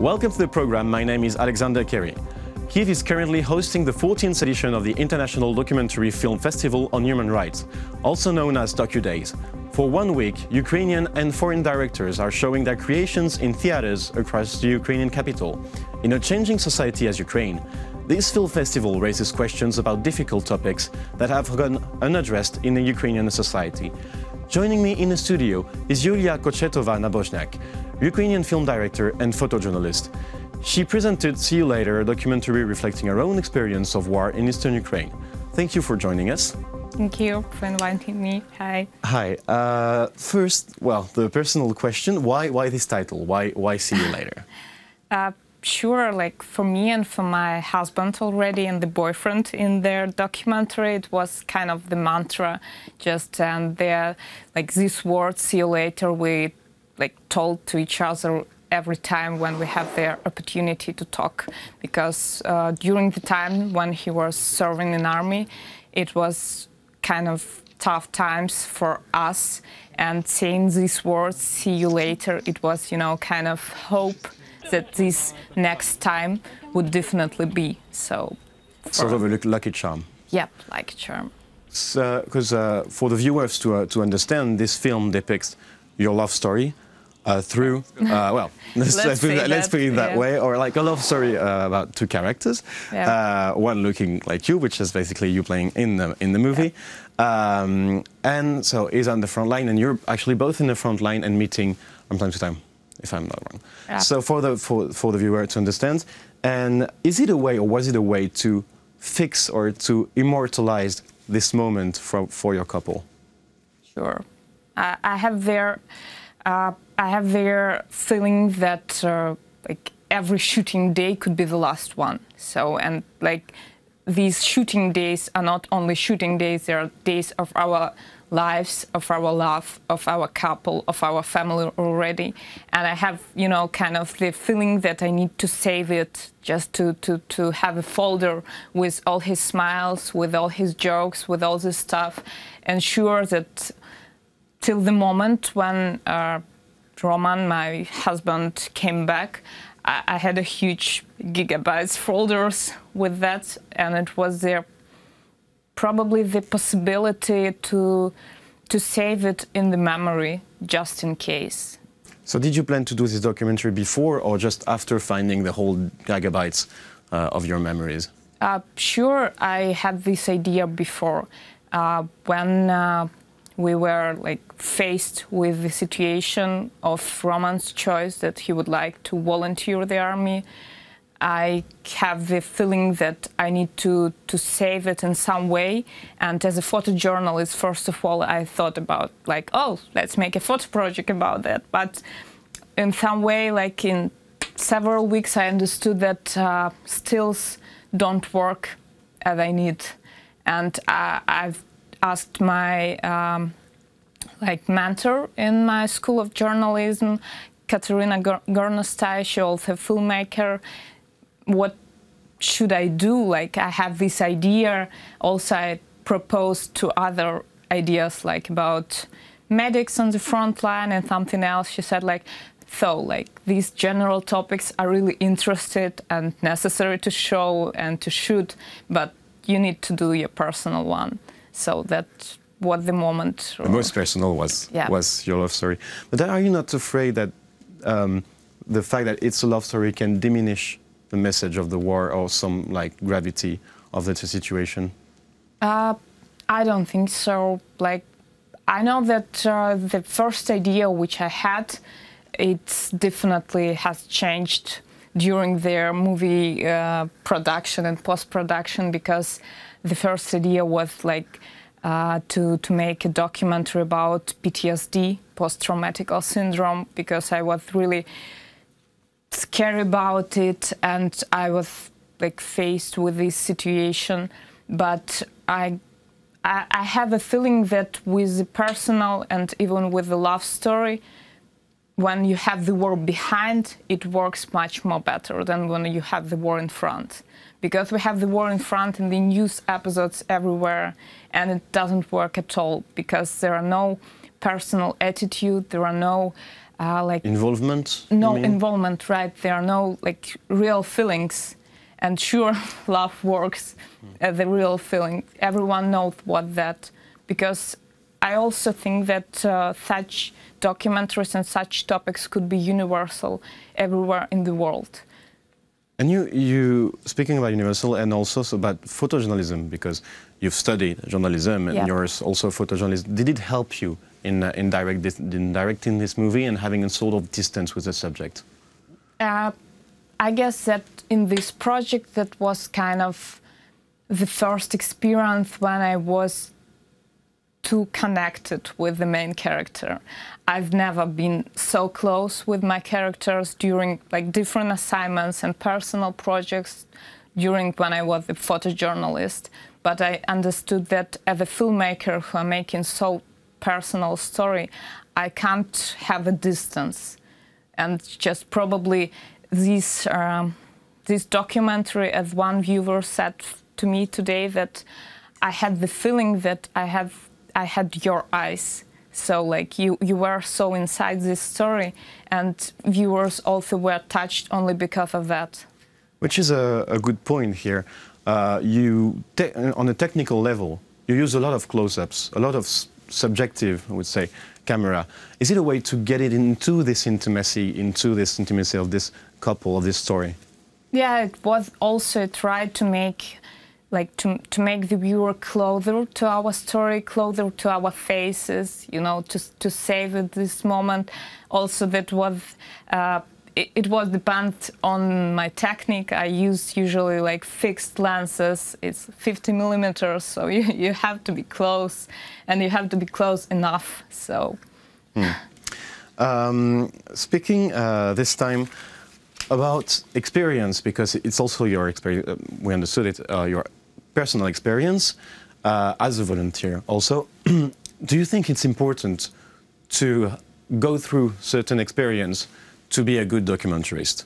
Welcome to the program. My name is Alexander Kerry. Kyiv is currently hosting the 14th edition of the International Documentary Film Festival on Human Rights, also known as DocuDays. For 1 week, Ukrainian and foreign directors are showing their creations in theaters across the Ukrainian capital. In a changing society as Ukraine, this film festival raises questions about difficult topics that have gone unaddressed in the Ukrainian society. Joining me in the studio is Kochetova-Nabozhniak, Ukrainian film director and photojournalist. She presented See You Later, a documentary reflecting her own experience of war in eastern Ukraine. Thank you for joining us. Thank you for inviting me. Hi. Hi. First, well, the personal question, why this title? Why See You Later? Sure, like for me and for my husband already and the boyfriend in their documentary, it was kind of the mantra. Just they're like these words, see you later, we like told to each other every time when we have the opportunity to talk. Because during the time when he was serving in army, it was kind of tough times for us. And saying these words, see you later, it was, you know, kind of hope that this next time would definitely be. So sort of a lucky charm. Yep, lucky charm. Because for the viewers to understand, this film depicts your love story through, well, let's put it that way, or like a love story about two characters. Yeah. One looking like you, which is basically you playing in the movie. Yeah. And so he's on the front line, and you're actually both in the front line and meeting from time to time, if I'm not wrong. Yeah. So for the viewer to understand, and is it a way, or was it a way to fix or to immortalize this moment for your couple? Sure. I have their feeling that like every shooting day could be the last one. So, and like these shooting days are not only shooting days, they are days of our lives, of our love, of our couple, of our family already. And I have, you know, kind of the feeling that I need to save it, just to have a folder with all his smiles, with all his jokes, with all this stuff. And sure that till the moment when Roman, my husband, came back, I had a huge gigabytes folders with that, and it was there probably the possibility to save it in the memory, just in case. So did you plan to do this documentary before or just after finding the whole gigabytes of your memories? Sure, I had this idea before. When we were like faced with the situation of Roman's choice that he would like to volunteer the army, I have the feeling that I need to save it in some way. And as a photojournalist, first of all, I thought about like, oh, let's make a photo project about that. But in some way, like in several weeks, I understood that stills don't work as I need. And I've asked my like mentor in my school of journalism, Katerina Gornostai, she also a filmmaker, what should I do? Like I have this idea. Also, I proposed to other ideas like about medics on the front line and something else. She said like, so like these general topics are really interested and necessary to show and to shoot, but you need to do your personal one. So that's what the moment... The most personal was your love story. But are you not afraid that the fact that it's a love story can diminish the message of the war or some like gravity of the situation? I don't think so. Like, I know that the first idea which I had, it definitely has changed during their movie production and post-production, because the first idea was like to make a documentary about PTSD, post-traumatic syndrome, because I was really scared about it and I was like faced with this situation. But I have a feeling that with the personal and even with the love story, when you have the war behind, it works much more better than when you have the war in front. Because we have the war in front in the news episodes everywhere, and it doesn't work at all, because there are no personal attitude, there are no like Involvement? no involvement, right? There are no like real feelings, and sure, love works as a real feeling. Everyone knows what that, because I also think that such documentaries and such topics could be universal everywhere in the world. And you speaking about universal and also about photojournalism, because you've studied journalism and you're also a photojournalist. Did it help you in directing this movie and having a sort of distance with the subject? I guess that in this project, that was kind of the first experience when I was too connected with the main character. I've never been so close with my characters during like different assignments and personal projects during when I was a photojournalist. But I understood that as a filmmaker who are making so personal story, I can't have a distance. And just probably this documentary, as one viewer said to me today, that I had the feeling that I had your eyes. So like you were so inside this story, and viewers also were touched only because of that. Which is a good point here. On a technical level, you use a lot of close-ups, a lot of subjective, I would say, camera. Is it a way to get it into this intimacy of this couple, of this story? Yeah, it was also tried to make to make the viewer closer to our story, closer to our faces, you know, to save at this moment. Also, that was it was dependent on my technique. I use usually like fixed lenses. It's 50 millimeters, so you have to be close, and you have to be close enough. So, speaking this time about experience, because it's also your experience. We understood it. Your personal experience as a volunteer. Also, do you think it's important to go through certain experience to be a good documentarist?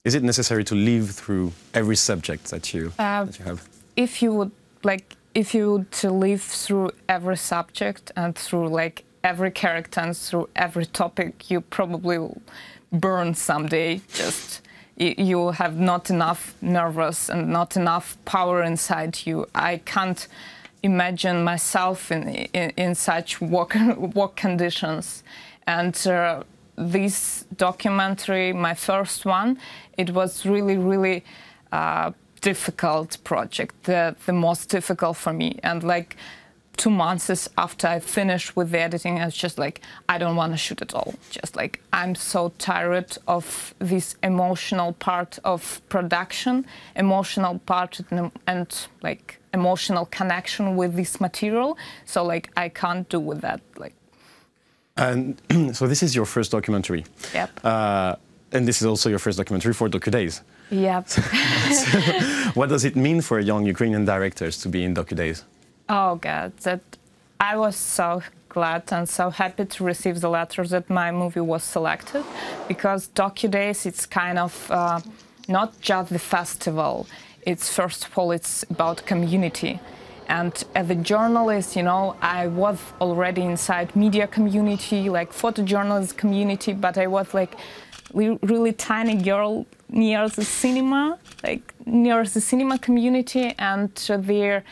Is it necessary to live through every subject that you have? If you would to live through every subject and through like every character and through every topic, you probably will burn someday. Just you have not enough nervous and not enough power inside you. I can't imagine myself in such work conditions. And this documentary, my first one, it was really difficult project, the most difficult for me. And like 2 months after I finished with the editing, I was just like, I don't want to shoot at all. Just like, I'm so tired of this emotional part of production, emotional part and like emotional connection with this material. So like, I can't do with that. Like. And so this is your first documentary. Yep. And this is also your first documentary for DocuDays. Yep. So, what does it mean for young Ukrainian directors to be in DocuDays? Oh God, that I was so glad and so happy to receive the letters that my movie was selected, because DocuDays, it's kind of not just the festival. It's first of all, it's about community. And as a journalist, you know, I was already inside media community, like photojournalist community, but I was like really tiny girl near the cinema, community, and their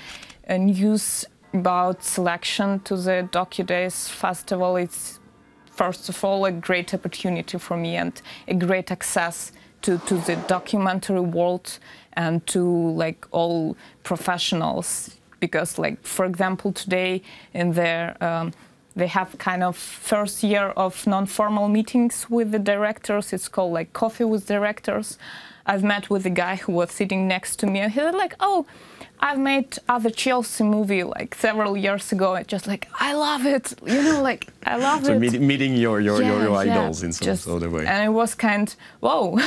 news about selection to the DocuDays festival. It's first of all a great opportunity for me and a great access to the documentary world and to like all professionals, because like for example today in their they have kind of first year of non-formal meetings with the directors. It's called like Coffee with Directors. I've met with a guy who was sitting next to me, and he was like, oh, I've made other Chelsea movie like several years ago. Just like, I love it, you know, like I love it. So meeting your idols in some sort of way. And it was kind of, whoa,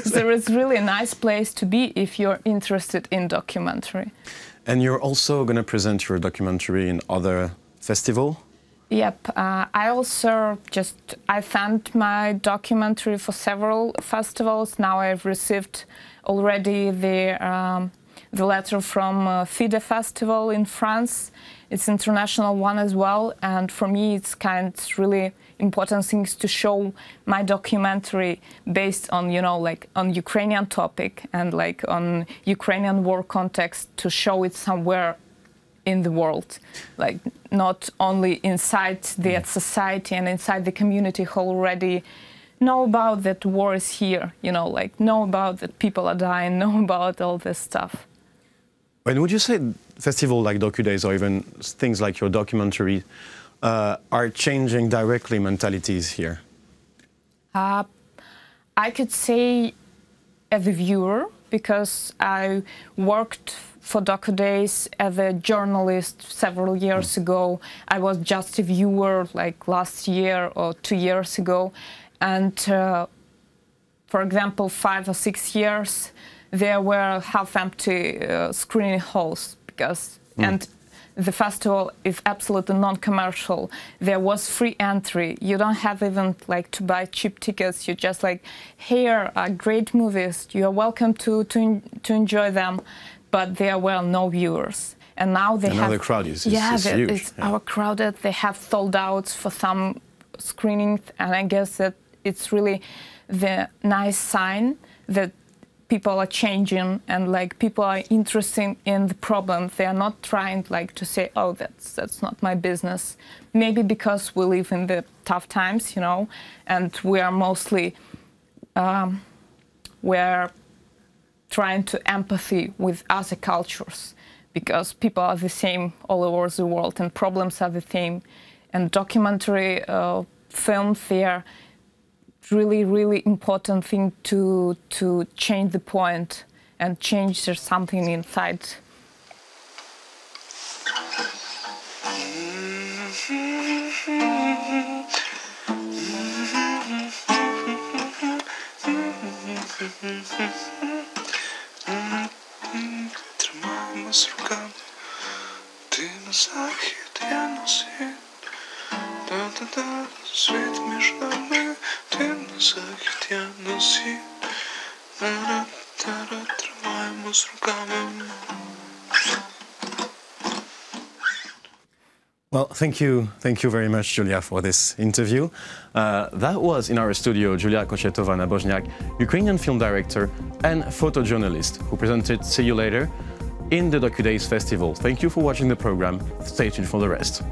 there is really a nice place to be if you're interested in documentary. And you're also going to present your documentary in other festivals? Yep, I also I sent my documentary for several festivals. Now I've received already the the letter from FIDE Festival in France. It's international one as well, and for me it's kind of really important things to show my documentary based on, you know, like on Ukrainian topic and like on Ukrainian war context, to show it somewhere in the world, like not only inside the society and inside the community who already know about that war is here, you know, like know about that people are dying, know about all this stuff. And would you say festival like DocuDays or even things like your documentary are changing directly mentalities here? I could say as a viewer, because I worked for DocuDays as a journalist several years ago. I was just a viewer like last year or 2 years ago. And for example, 5 or 6 years, there were half-empty screening halls because, and the festival is absolutely non-commercial. There was free entry. You don't have even like to buy cheap tickets. You just like, here are great movies. You are welcome to enjoy them, but there were no viewers. And now they have. Now the crowd is huge. It's overcrowded. They have sold out for some screenings, and I guess that it's really the nice sign that people are changing and like people are interested in the problem. They are not trying like to say, oh, that's not my business. Maybe because we live in the tough times, you know, and we are mostly we're trying to empathy with other cultures, because people are the same all over the world and problems are the same. And documentary films, they are really important thing to change the point and change there's something inside. Тримаємось руками, ти на захід, я на схід. Та-та-та, світ між нами, ти на захід, я на схід. Та-та-та, тримаємось руками. Well, thank you very much, Julia, for this interview. That was in our studio, Julia Kochetova-Nabozhniak, Ukrainian film director and photojournalist, who presented See You Later in the DocuDays Festival. Thank you for watching the program. Stay tuned for the rest.